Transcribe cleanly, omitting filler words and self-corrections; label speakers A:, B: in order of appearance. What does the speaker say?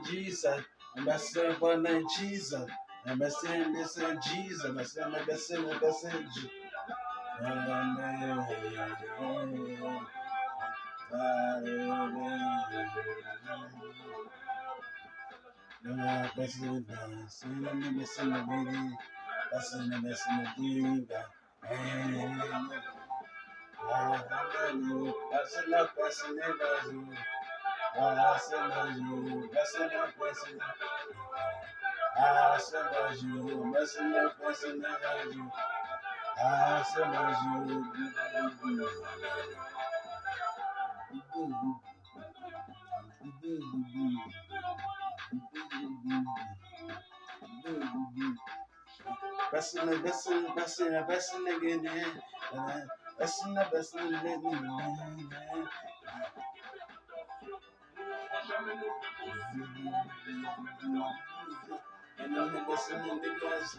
A: Jesus, I'm blessing for name Jesus. I'm blessing this Jesus. I'm blessing Jesus. Blessing again. Blessing again. And I'm listening because